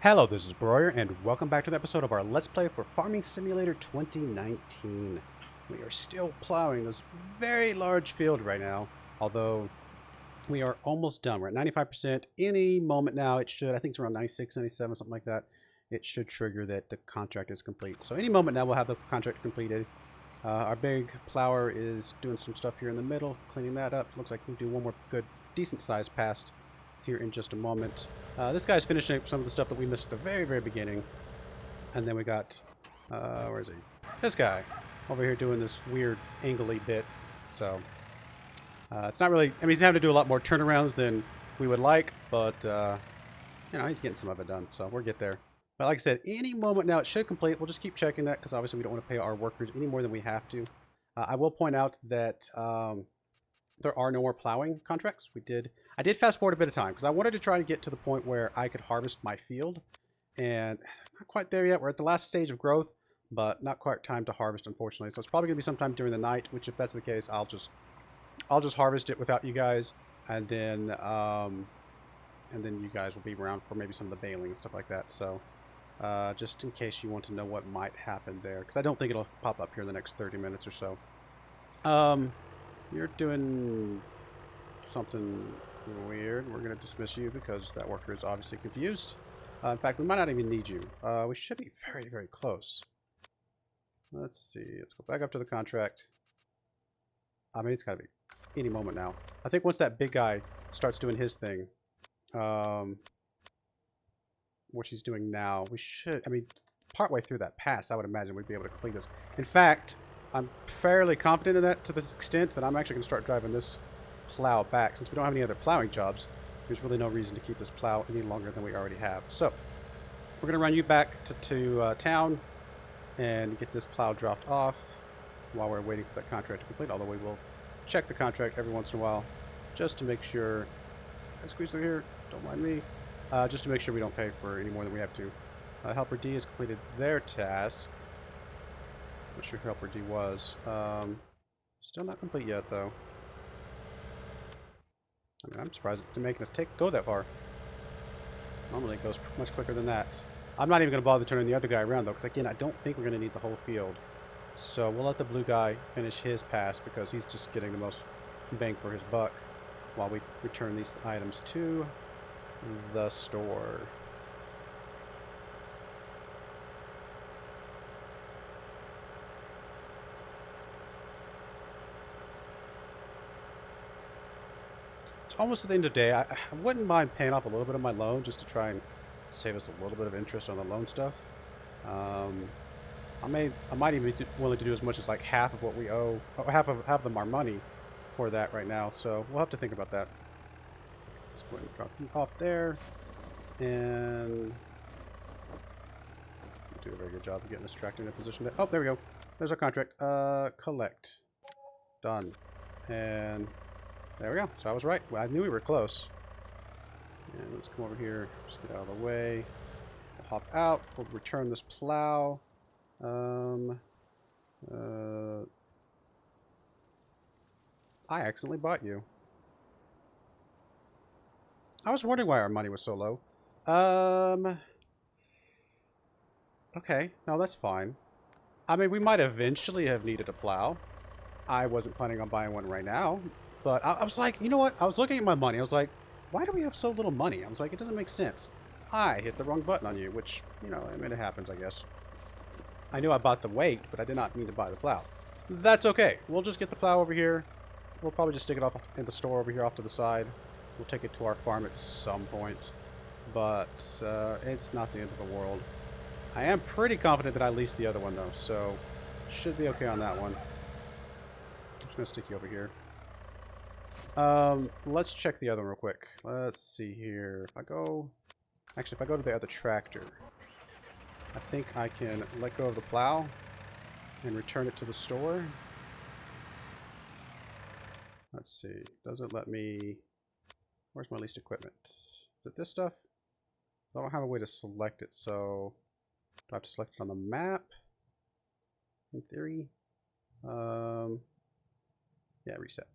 Hello, this is Broyar, and welcome back to the episode of our Let's Play for Farming Simulator 2019. We are still plowing this very large field right now, although we are almost done. We're at 95%. Any moment now, it should, I think it's around 96, 97, something like that. It should trigger that the contract is complete. So any moment now, we'll have the contract completed. Our big plower is doing some stuff here in the middle, cleaning that up. Looks like we'll do one more good, decent-sized pass here in just a moment. This guy's finishing up some of the stuff that we missed at the very, very beginning. And then we got, where is he? This guy over here doing this weird angly bit. So, it's not really, I mean, he's having to do a lot more turnarounds than we would like, but, you know, he's getting some of it done. So we'll get there. But like I said, any moment now it should complete. We'll just keep checking that because obviously we don't want to pay our workers any more than we have to. I will point out that there are no more plowing contracts. I did fast forward a bit of time because I wanted to try to get to the point where I could harvest my field, and not quite there yet. We're at the last stage of growth, but not quite time to harvest, unfortunately. So it's probably gonna be sometime during the night, which if that's the case, I'll just harvest it without you guys, and then you guys will be around for maybe some of the baling and stuff like that. So just in case you want to know what might happen there, because I don't think it'll pop up here in the next 30 minutes or so. You're doing something weird. We're going to dismiss you because that worker is obviously confused. In fact, we might not even need you. We should be very, very close. Let's see. Let's go back up to the contract. I mean, it's got to be any moment now. I think once that big guy starts doing his thing, which he's doing now, we should, I mean, partway through that pass, I would imagine we'd be able to complete this. In fact, I'm fairly confident in that to this extent that I'm actually going to start driving this plow back. Since we don't have any other plowing jobs, there's really no reason to keep this plow any longer than we already have. So we're going to run you back to town and get this plow dropped off while we're waiting for that contract to complete, although we will check the contract every once in a while just to make sure. Can I squeeze through here? Don't mind me. Just to make sure we don't pay for any more than we have to. Helper D has completed their task. Not sure who Helper D was. Still not complete yet, though. I mean, I'm surprised it's making us go that far. Normally it goes much quicker than that. I'm not even going to bother turning the other guy around, though, because, again, I don't think we're going to need the whole field. So we'll let the blue guy finish his pass, because he's just getting the most bang for his buck while we return these items to the store. Almost at the end of the day, I wouldn't mind paying off a little bit of my loan just to try and save us a little bit of interest on the loan stuff. I might even be willing to do as much as like half of what we owe, half of them our money for that right now. So we'll have to think about that. Let's go ahead and drop you off there, and do a very good job of getting this tractor in a position. Oh, there we go. There's our contract. Collect. Done. And there we go. So I was right. Well, I knew we were close. And let's come over here. Just get out of the way. We'll hop out. We'll return this plow. I accidentally bought you. I was wondering why our money was so low. Okay. No, that's fine. I mean, we might eventually have needed a plow. I wasn't planning on buying one right now. But I was like, you know what? I was looking at my money. I was like, why do we have so little money? I was like, it doesn't make sense. I hit the wrong button on you, which, you know, I mean, it happens, I guess. I knew I bought the weight, but I did not mean to buy the plow. That's okay. We'll just get the plow over here. We'll probably just stick it off in the store over here off to the side. We'll take it to our farm at some point. But it's not the end of the world. I am pretty confident that I leased the other one, though, so should be okay on that one. I'm just going to stick you over here. Let's check the other one real quick. Let's see here. If I go to the other tractor, I think I can let go of the plow and return it to the store. Let's see. Does it let me... Where's my leased equipment? Is it this stuff? I don't have a way to select it, so... Do I have to select it on the map? In theory. Yeah, reset.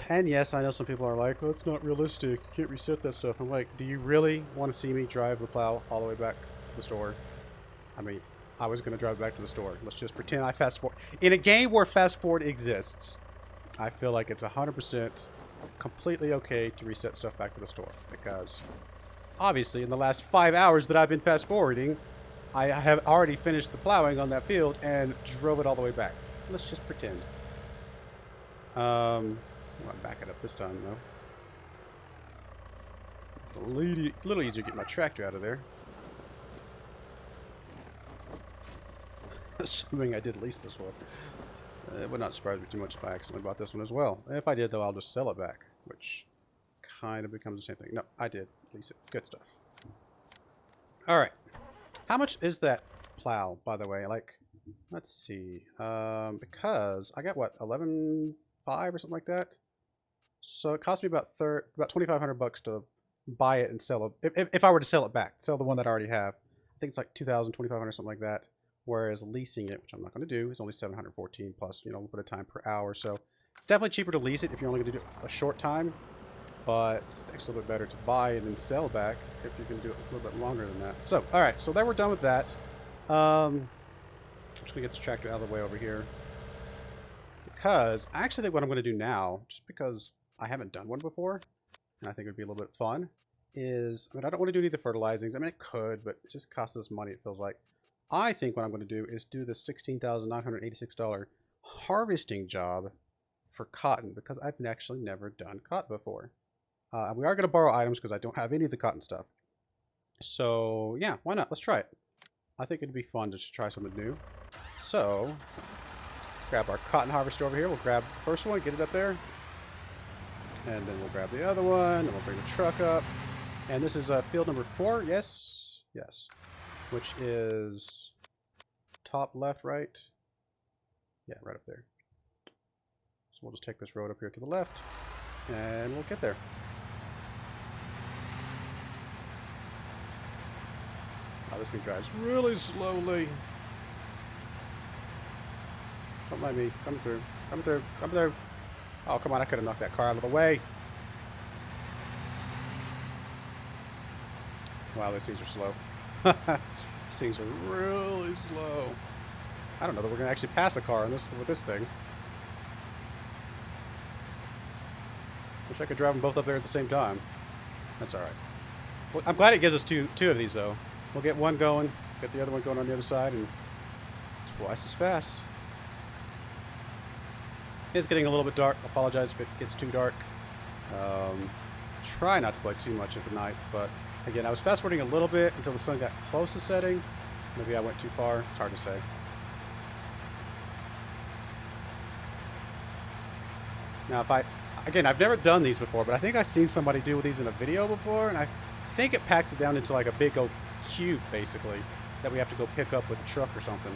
And yes, I know some people are like, oh, it's not realistic. You can't reset that stuff. I'm like, do you really want to see me drive the plow all the way back to the store? I mean, I was going to drive back to the store. Let's just pretend I fast forward. In a game where fast forward exists, I feel like it's 100% completely okay to reset stuff back to the store. Because, obviously, in the last 5 hours that I've been fast forwarding, I have already finished the plowing on that field and drove it all the way back. Let's just pretend. I'm going to back it up this time, though. A little easier to get my tractor out of there. Assuming I did lease this one. It would not surprise me too much if I accidentally bought this one as well. If I did, though, I'll just sell it back, which kind of becomes the same thing. No, I did lease it. Good stuff. All right. How much is that plow, by the way? Like, let's see. Because I got, what, 11.5 or something like that? So it cost me about $2,500 to buy it and sell it. If I were to sell it back, sell the one that I already have. I think it's like $2,000, $2,500, something like that. Whereas leasing it, which I'm not going to do, is only $714 plus, you know, a little bit of time per hour. So it's definitely cheaper to lease it if you're only going to do it a short time. But it's actually a little bit better to buy and then sell back if you can do it a little bit longer than that. So, all right, so then we're done with that. I'm just going to get this tractor out of the way over here. Because I actually think what I'm going to do now, just because I haven't done one before, and I think it would be a little bit fun, is, I mean, I don't want to do any of the fertilizings. I mean, it could, but it just costs us money, it feels like. I think what I'm going to do is do the $16,986 harvesting job for cotton, because I've actually never done cotton before. We are going to borrow items because I don't have any of the cotton stuff. So, yeah, why not? Let's try it. I think it'd be fun to try something new. So, let's grab our cotton harvester over here. We'll grab the first one, get it up there. And then we'll grab the other one, and we'll bring the truck up. And this is field number 4, yes? Yes. Which is top left, right? Yeah, right up there. So we'll just take this road up here to the left, and we'll get there. Oh, this thing drives really slowly. Don't mind me. Come through. Come through. Come through. Oh, come on. I could have knocked that car out of the way. Wow, these things are slow. These things are really slow. I don't know that we're going to actually pass a car on with this thing. Wish I could drive them both up there at the same time. That's alright. Well, I'm glad it gives us two of these, though. We'll get one going, get the other one going on the other side, and it's twice as fast. It's getting a little bit dark. I apologize if it gets too dark. Try not to play too much at the night, but again, I was fast forwarding a little bit until the sun got close to setting. Maybe I went too far. It's hard to say. Now, again, I've never done these before, but I think I've seen somebody do these in a video before, and I think it packs it down into like a big old cube, basically, that we have to go pick up with a truck or something.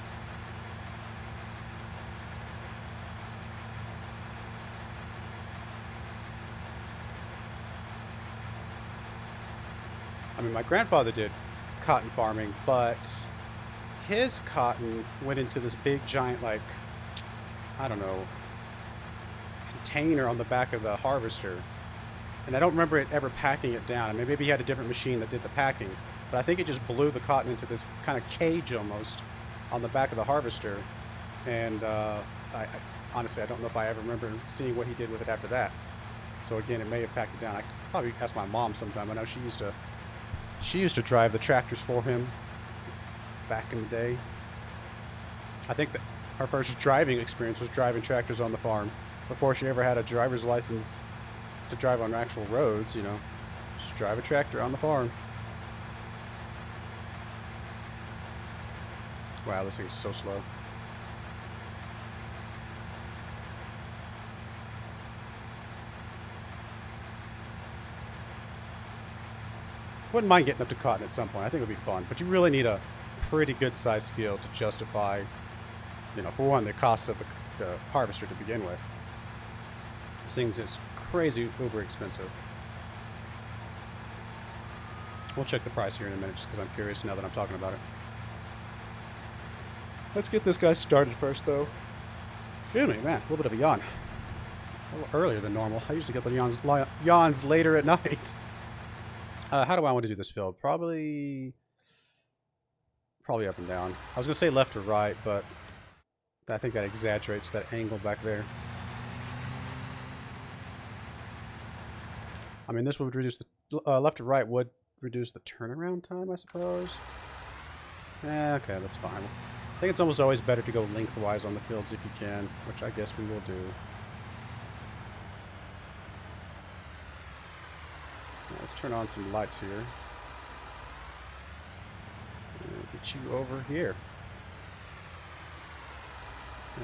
I mean, my grandfather did cotton farming, but his cotton went into this big giant, like, I don't know, container on the back of the harvester. And I don't remember it ever packing it down. I mean, maybe he had a different machine that did the packing, but I think it just blew the cotton into this kind of cage almost on the back of the harvester. And honestly, I don't know if I ever remember seeing what he did with it after that. So again, it may have packed it down. I could probably ask my mom sometime. I know she used to drive the tractors for him back in the day. I think that her first driving experience was driving tractors on the farm before she ever had a driver's license to drive on actual roads, you know. Just drive a tractor on the farm. Wow, this thing's so slow. Wouldn't mind getting up to cotton at some point. I think it would be fun. But you really need a pretty good sized field to justify, you know, for one, the cost of the harvester to begin with. This thing's just crazy uber expensive. We'll check the price here in a minute just because I'm curious now that I'm talking about it. Let's get this guy started first, though. Excuse me, man. A little bit of a yawn. A little earlier than normal. I usually get the yawns later at night. How do I want to do this field? Probably up and down. I was going to say left or right, but I think that exaggerates that angle back there. I mean, this would reduce the... left or right would reduce the turnaround time, I suppose. Okay, that's fine. I think it's almost always better to go lengthwise on the fields if you can, which I guess we will do. Now, let's turn on some lights here. And get you over here.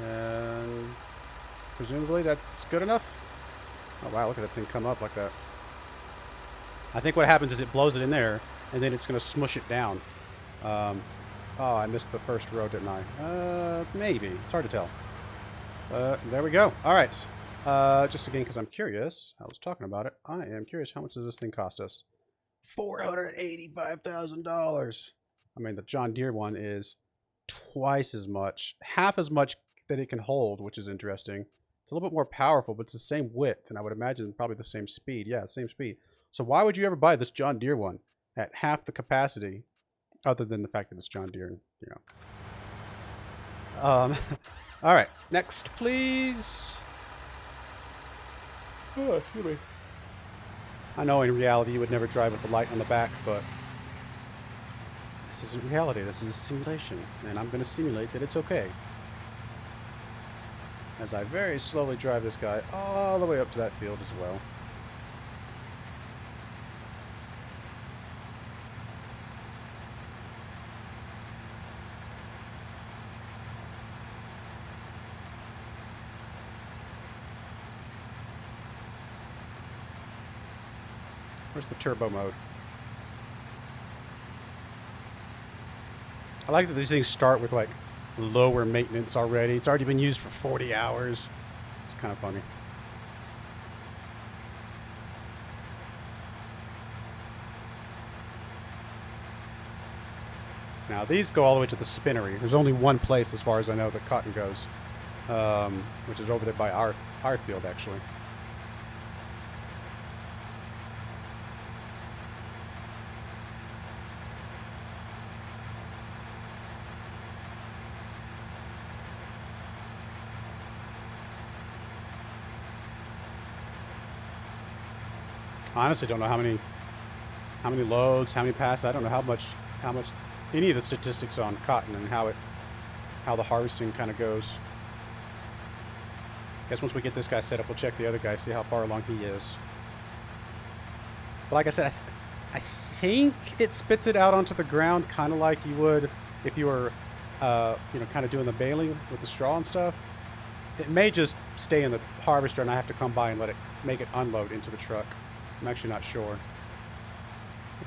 And presumably that's good enough. Oh wow, look at that thing come up like that. I think what happens is it blows it in there, and then it's going to smush it down. Oh, I missed the first row, didn't I? Maybe. It's hard to tell. There we go. All right. Just again, because I'm curious. I was talking about it. I am curious. How much does this thing cost us? $485,000. I mean, the John Deere one is twice as much. Half as much that it can hold, which is interesting. It's a little bit more powerful, but it's the same width, and I would imagine probably the same speed. Yeah, same speed. So why would you ever buy this John Deere one at half the capacity, other than the fact that it's John Deere, you know? All right, next, please. Oh, excuse me. I know in reality you would never drive with the light on the back, but this isn't reality. This is a simulation, and I'm going to simulate that it's okay. As I very slowly drive this guy all the way up to that field as well. Where's the turbo mode? I like that these things start with like lower maintenance already. It's already been used for 40 hours. It's kind of funny. Now these go all the way to the spinnery. There's only one place as far as I know that cotton goes, which is over there by our field actually. I honestly don't know how many loads, how many passes. I don't know how much any of the statistics on cotton and how the harvesting kind of goes. I guess once we get this guy set up, we'll check the other guy, see how far along he is. But like I said, I think it spits it out onto the ground, kind of like you would if you were, you know, kind of doing the baling with the straw and stuff. It may just stay in the harvester, and I have to come by and make it unload into the truck. I'm actually not sure. We'll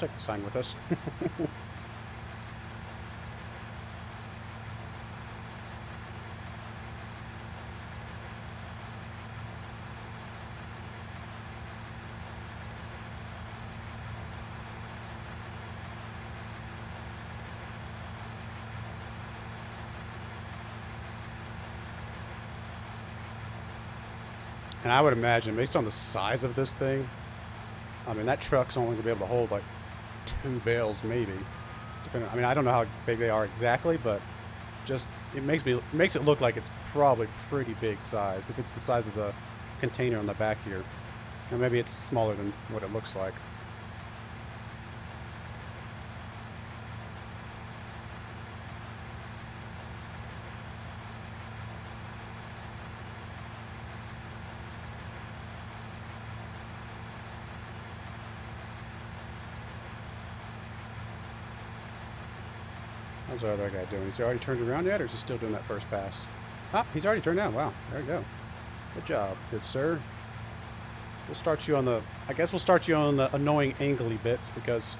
take the sign with us. And I would imagine, based on the size of this thing, I mean, that truck's only going to be able to hold like 2 bales, maybe. I mean, I don't know how big they are exactly, but just it makes it look like it's probably pretty big size. If it's the size of the container on the back here, or maybe it's smaller than what it looks like. How's the other guy doing? Is he already turned around yet, or is he still doing that first pass? Ah, he's already turned down. Wow, there you go. Good job, good sir. We'll start you on the... I guess we'll start you on the annoying angly bits, because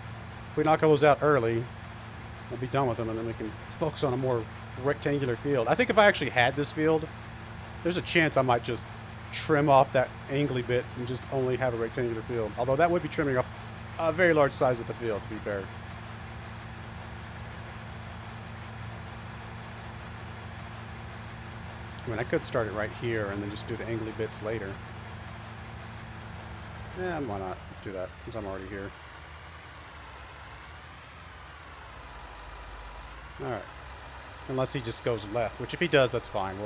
if we knock all those out early, we'll be done with them, and then we can focus on a more rectangular field. I think if I actually had this field, there's a chance I might just trim off that angly bits and just only have a rectangular field. Although that would be trimming off a very large size of the field, to be fair. I mean, I could start it right here and then just do the angly bits later. Yeah, why not? Let's do that since I'm already here. All right. Unless he just goes left, which if he does, that's fine.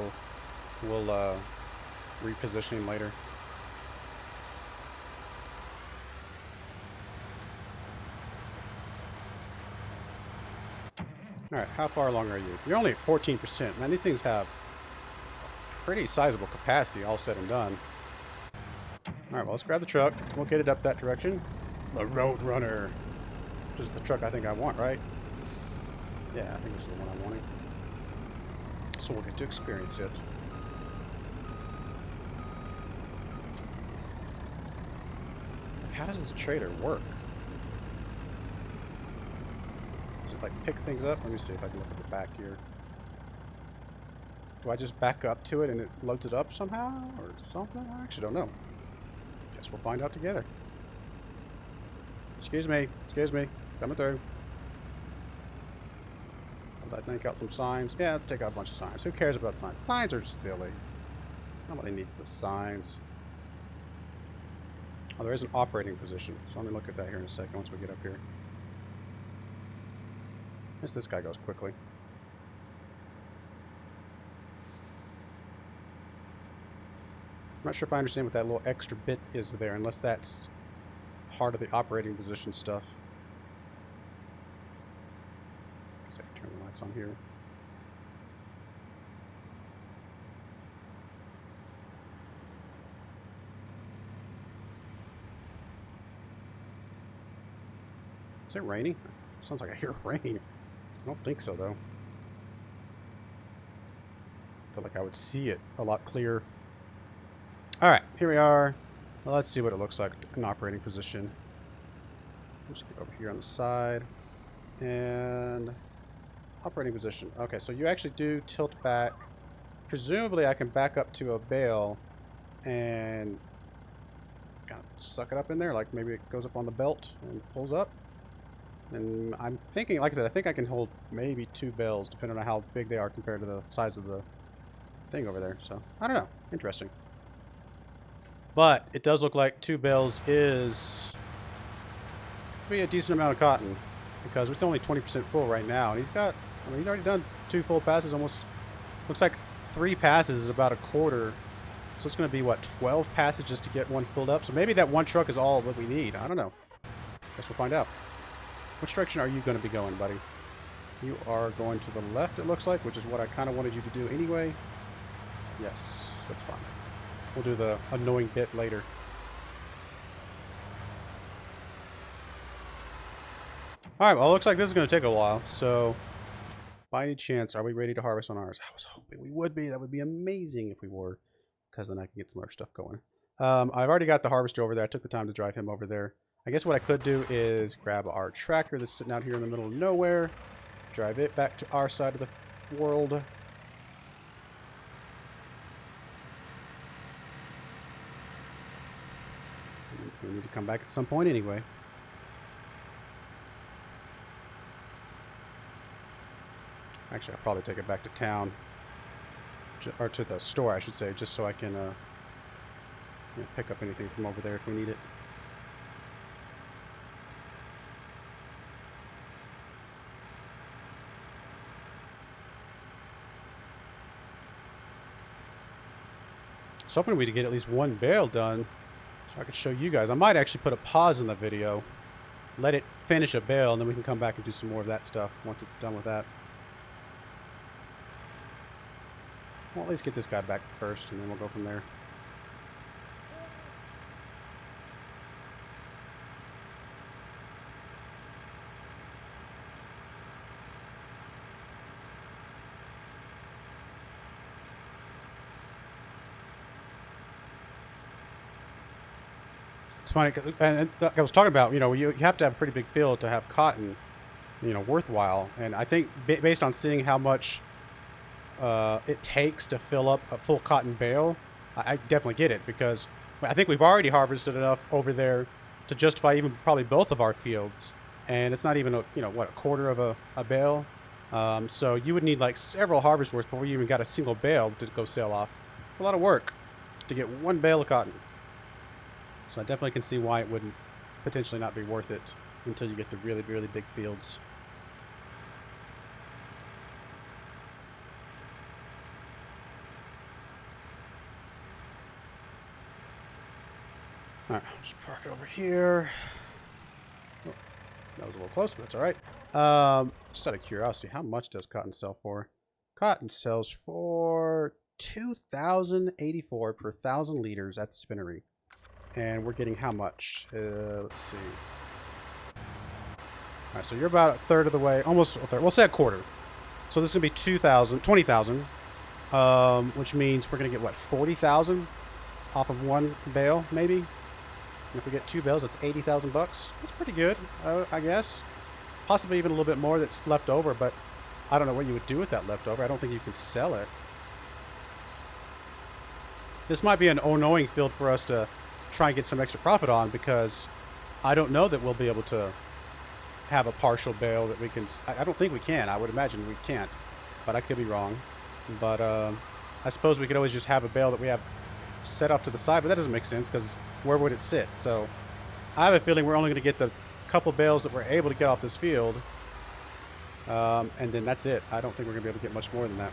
We'll reposition him later. All right, how far along are you? You're only at 14%. Man, these things have pretty sizable capacity, all said and done. All right, well, let's grab the truck. We'll get it up that direction. The Roadrunner, which is the truck I think I want, right? Yeah, I think this is the one I'm wanting. So we'll get to experience it. How does this trailer work? Does it like pick things up? Let me see if I can look at the back here. Do I just back up to it and it loads it up somehow or something? I actually don't know. Guess we'll find out together. Excuse me, coming through. As I think out some signs. Yeah, let's take out a bunch of signs. Who cares about signs? Signs are silly. Nobody needs the signs. Oh, there is an operating position. So let me look at that here in a second once we get up here. I guess this guy goes quickly. I'm not sure if I understand what that little extra bit is there, unless that's part of the operating position stuff. I can turn the lights on here. Is it raining? Sounds like I hear rain. I don't think so, though. I feel like I would see it a lot clearer. Alright, here we are. Well, let's see what it looks like in operating position. Just get over here on the side. And operating position. Okay, so you actually do tilt back. Presumably I can back up to a bale and kind of suck it up in there. Like maybe it goes up on the belt and pulls up. And I'm thinking, like I said, I think I can hold maybe 2 bales depending on how big they are compared to the size of the thing over there. So, I don't know. Interesting. But it does look like 2 bales is be a decent amount of cotton because it's only 20% full right now. And he's got, I mean, he's already done 2 full passes. Almost looks like 3 passes is about a quarter. So it's going to be, what, 12 passes just to get one filled up? So maybe that one truck is all what we need. I don't know. Guess we'll find out. Which direction are you going to be going, buddy? You are going to the left, it looks like, which is what I kind of wanted you to do anyway. Yes, that's fine. We'll do the annoying bit later. Alright, well, it looks like this is going to take a while, so by any chance, are we ready to harvest on ours? I was hoping we would be. That would be amazing if we were, because then I can get some other stuff going. I've already got the harvester over there. I took the time to drive him over there. I guess what I could do is grab our tractor that's sitting out here in the middle of nowhere, drive it back to our side of the world. It's going to need to come back at some point anyway. Actually, I'll probably take it back to town, or to the store, I should say, just so I can pick up anything from over there if we need it. I was hoping we'd get at least 1 bale done so I could show you guys. I might actually put a pause in the video, let it finish a bale, and then we can come back and do some more of that stuff once it's done with that. Well, at least get this guy back first, and then we'll go from there. It's funny, and like I was talking about, you have to have a pretty big field to have cotton, worthwhile. And I think based on seeing how much it takes to fill up a full cotton bale, I definitely get it, because I think we've already harvested enough over there to justify even probably both of our fields, and it's not even a quarter of a bale. So you would need like several harvest worth before you even got a single bale to go sell off. It's a lot of work to get 1 bale of cotton. So I definitely can see why it wouldn't potentially not be worth it until you get the really, really big fields. Alright, just park it over here. Oh, that was a little close, but that's alright. Just out of curiosity, how much does cotton sell for? Cotton sells for 2,084 per 1,000 liters at the spinnery. And we're getting how much? Let's see. Alright, so you're about a third of the way, almost a third. We'll say a quarter. So this is going to be 20,000, which means we're going to get, what, 40,000 off of one bale, maybe? And if we get 2 bales, that's 80,000 bucks. That's pretty good, I guess. Possibly even a little bit more that's left over, but I don't know what you would do with that leftover. I don't think you could sell it. This might be an unknowing field for us to try and get some extra profit on, because I don't know that we'll be able to have a partial bale that we can... I don't think we can. I would imagine we can't, but I could be wrong. But I suppose we could always just have a bale that we have set off to the side, but that doesn't make sense, because where would it sit? So I have a feeling we're only going to get the couple bales that we're able to get off this field, and then that's it. I don't think we're going to be able to get much more than that.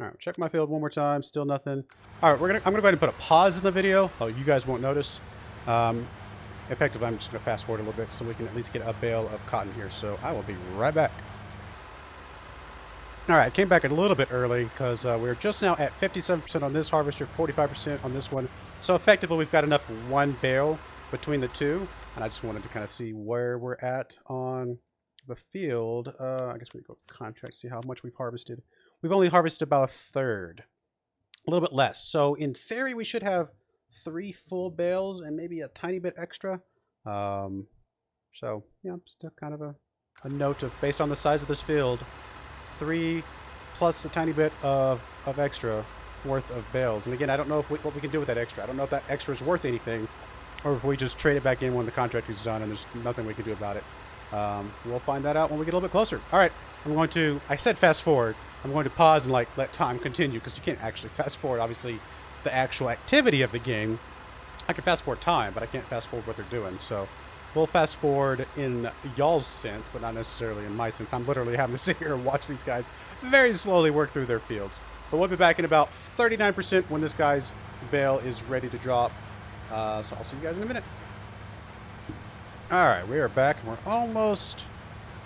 All right, check my field one more time. Still nothing. All right, I'm gonna go ahead and put a pause in the video. Oh, you guys won't notice. Effectively, I'm just gonna fast forward a little bit so we can at least get a bale of cotton here. So I will be right back. All right, I came back a little bit early because we're just now at 57% on this harvester, 45% on this one. So effectively, we've got enough for one bale between the two, and I just wanted to kind of see where we're at on the field. I guess we go contract, see how much we've harvested. We've only harvested about a third, a little bit less. So in theory, we should have 3 full bales and maybe a tiny bit extra. So yeah, still kind of a note of, based on the size of this field, 3 plus a tiny bit of extra worth of bales. And again, I don't know if what we can do with that extra. I don't know if that extra is worth anything, or if we just trade it back in when the contract is done and there's nothing we can do about it. We'll find that out when we get a little bit closer. All right, I said fast forward. I'm going to pause and let time continue, because you can't actually fast forward, obviously, the actual activity of the game. I can fast forward time, but I can't fast forward what they're doing. So we'll fast forward in y'all's sense, but not necessarily in my sense. I'm literally having to sit here and watch these guys very slowly work through their fields. But we'll be back in about 39% when this guy's bale is ready to drop. So I'll see you guys in a minute. All right, we are back, and we're almost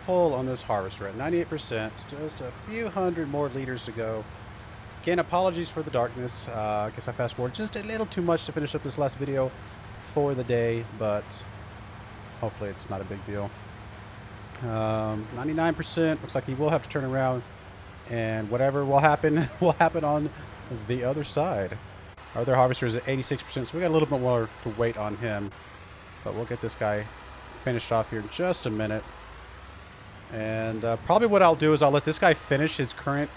full on this harvester at 98%. Just a few hundred more liters to go. Again, apologies for the darkness. I guess I fast forward just a little too much to finish up this last video for the day, but hopefully it's not a big deal. 99%. Looks like he will have to turn around, and whatever will happen will happen on the other side. Our other harvester is at 86%, so we got a little bit more to wait on him, but we'll get this guy finished off here in just a minute. And probably what I'll do is I'll let this guy finish his current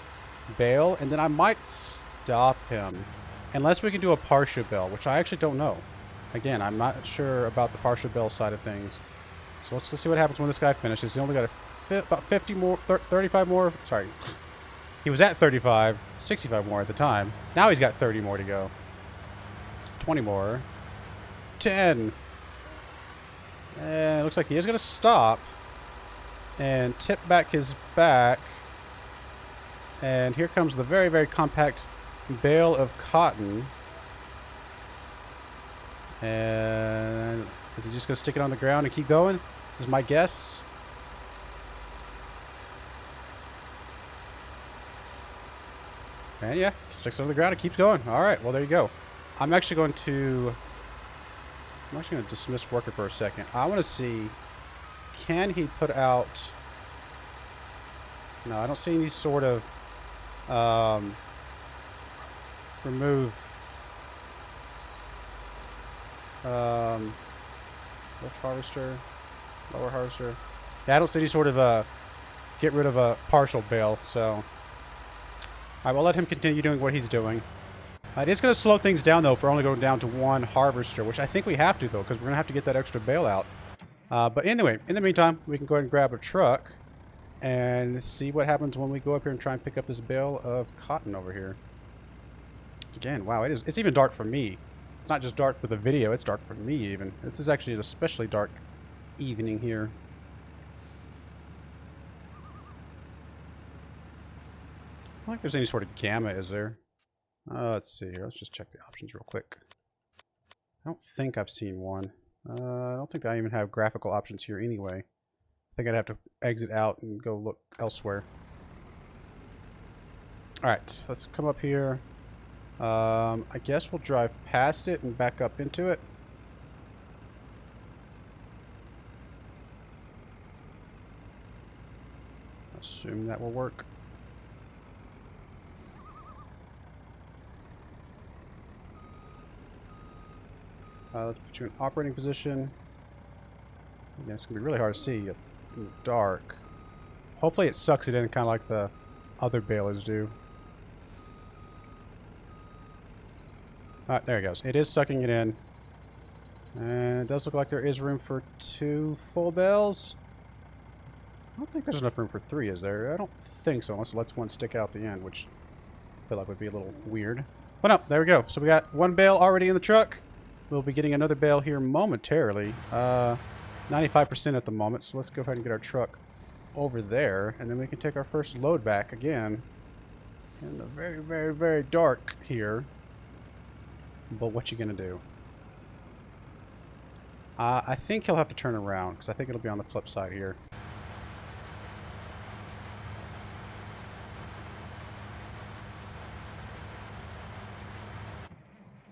bale, and then I might stop him. Unless we can do a partial bale, which I actually don't know. Again, I'm not sure about the partial bale side of things. So let's see what happens when this guy finishes. He only got about 50 more, 35 more. Sorry. He was at 35, 65 more at the time. Now he's got 30 more to go. 20 more. 10. And it looks like he is going to stop and tip back his back, and here comes the very, very compact bale of cotton. And is he just gonna stick it on the ground and keep going? Is my guess. And yeah, sticks it on the ground and keeps going. All right, well there you go. I'm actually going to dismiss worker for a second. I want to see, can he put out... No, I don't see any sort of remove lift harvester, lower harvester. Yeah, I don't see any sort of get rid of a partial bale, so all right, we'll let him continue doing what he's doing. It is going to slow things down, though, if we're only going down to one harvester, which I think we have to, though, because we're going to have to get that extra bale out. But anyway, in the meantime, we can go ahead and grab a truck and see what happens when we go up here and try and pick up this bale of cotton over here. Again, wow, it's even dark for me. It's not just dark for the video, it's dark for me even. This is actually an especially dark evening here. I don't think there's any sort of gamma, is there? Let's see here. Let's just check the options real quick. I don't think I've seen one. I don't think I even have graphical options here anyway. I think I'd have to exit out and go look elsewhere. Alright, let's come up here. I guess we'll drive past it and back up into it. Assume that will work. Let's put you in operating position. Yeah, it's going to be really hard to see in the dark. Hopefully it sucks it in kind of like the other balers do. Alright, there it goes. It is sucking it in. And it does look like there is room for 2 full bales. I don't think there's enough room for 3, is there? I don't think so, unless it lets one stick out the end, which I feel like would be a little weird. But no, there we go. So we got 1 bale already in the truck. We'll be getting another bale here momentarily. 95% at the moment, so let's go ahead and get our truck over there, and then we can take our first load back again. In the very, very, very dark here. But what you gonna do? I think he'll have to turn around, because I think it'll be on the flip side here.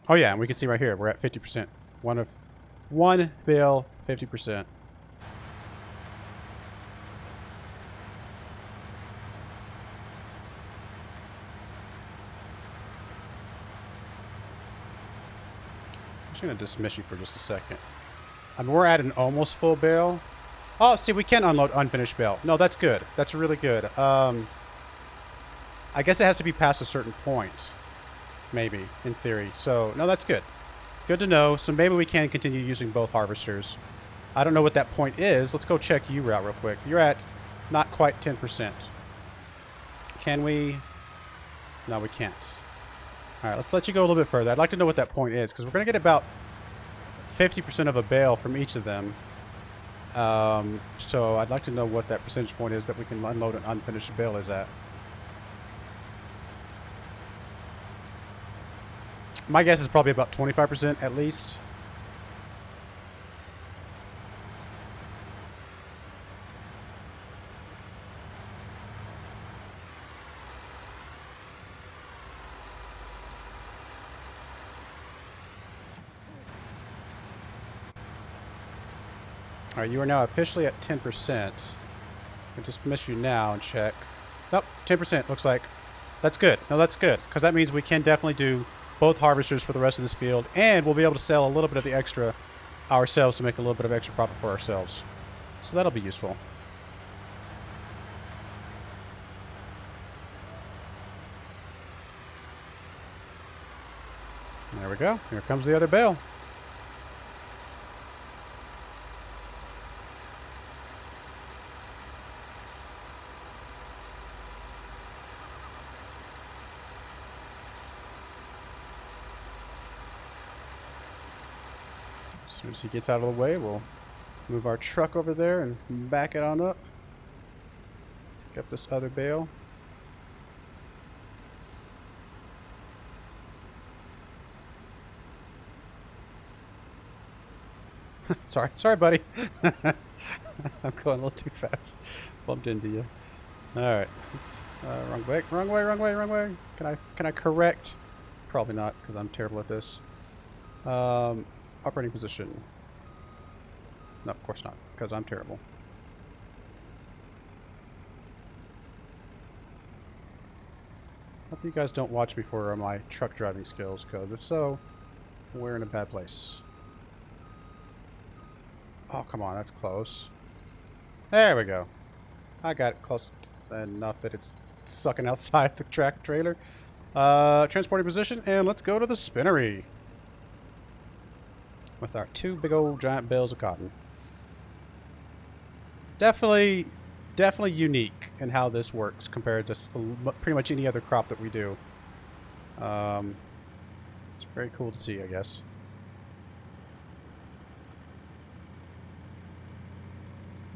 Oh yeah, and we can see right here, we're at 50%. One bale, 50%. I'm just going to dismiss you for just a second. I mean, we're at an almost full bale. Oh, see, we can unload unfinished bale. No, that's good. That's really good. I guess it has to be past a certain point. Maybe, in theory. So, no, that's good. Good to know. So maybe we can continue using both harvesters. I don't know what that point is. Let's go check you out real quick. You're at not quite 10%. Can we? No, we can't. All right, let's let you go a little bit further. I'd like to know what that point is, because we're going to get about 50% of a bale from each of them. So I'd like to know what that percentage point is that we can unload an unfinished bale is at. My guess is probably about 25% at least. Alright, you are now officially at 10%. I'll just miss you now and check. Nope, 10% looks like. That's good. No, that's good. Because that means we can definitely do both harvesters for the rest of this field, and we'll be able to sell a little bit of the extra ourselves to make a little bit of extra profit for ourselves. So that'll be useful. There we go. Here comes the other bale. As soon as he gets out of the way, we'll move our truck over there and back it on up. Pick up this other bale. Sorry, buddy. I'm going a little too fast. Bumped into you. All right. Wrong way. Can I correct? Probably not, because I'm terrible at this. Operating position. No, of course not, because I'm terrible. Hope you guys don't watch me for my truck driving skills, because if so, we're in a bad place. Oh, come on, that's close. There we go. I got it close enough that it's sucking outside the track trailer. Transporting position, and let's go to the spinnery. With our 2 big old giant bales of cotton. Definitely definitely unique in how this works compared to pretty much any other crop that we do. It's very cool to see, I guess.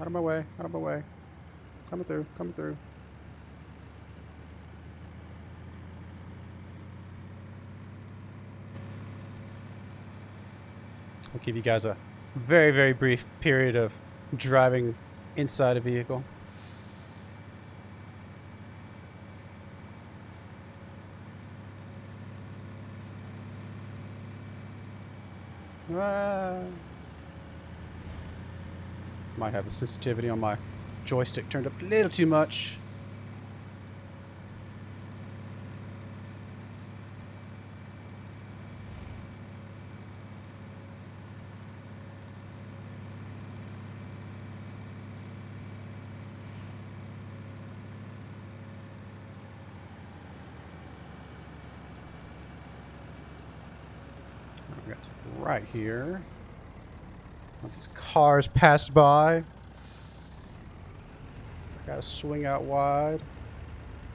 Out of my way, out of my way. Coming through, coming through. I'll give you guys a very, very brief period of driving inside a vehicle. Might have the sensitivity on my joystick turned up a little too much. We got to the right here. These cars passed by. So I gotta swing out wide.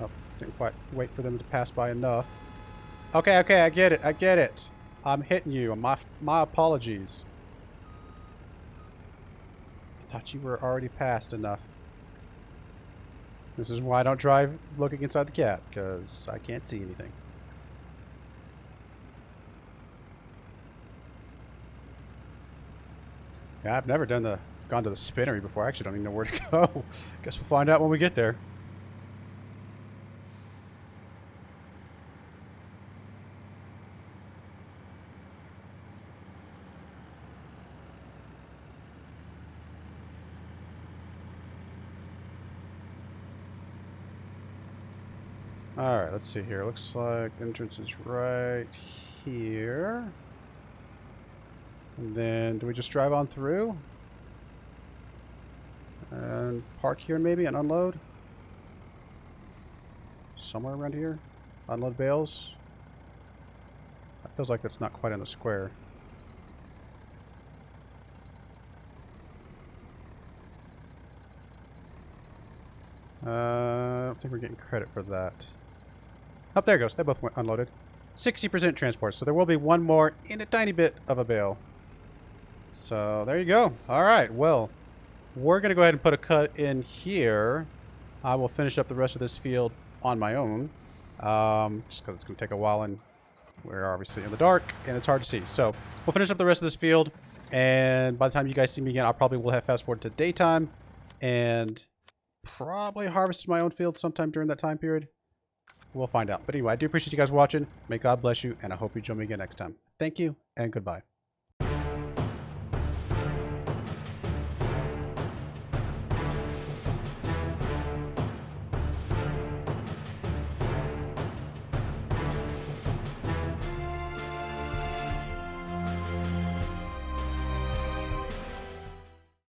Oh, didn't quite wait for them to pass by enough. Okay, okay, I get it, I get it. I'm hitting you. My apologies. I thought you were already past enough. This is why I don't drive looking inside the cab, because I can't see anything. Yeah, I've never gone to the spinnery before. I actually don't even know where to go. Guess we'll find out when we get there. Alright, let's see here. Looks like the entrance is right here. And then, do we just drive on through? And park here maybe and unload? Somewhere around here? Unload bales? That feels like that's not quite in the square. I don't think we're getting credit for that. Oh, there it goes. They both went unloaded. 60% transport, so there will be one more in a tiny bit of a bale. So, there you go. Alright, well, we're going to go ahead and put a cut in here. I will finish up the rest of this field on my own. Just because it's going to take a while and we're obviously in the dark and it's hard to see. So, we'll finish up the rest of this field. And by the time you guys see me again, I probably will have fast forward to daytime. And probably harvested my own field sometime during that time period. We'll find out. But anyway, I do appreciate you guys watching. May God bless you, and I hope you join me again next time. Thank you, and goodbye.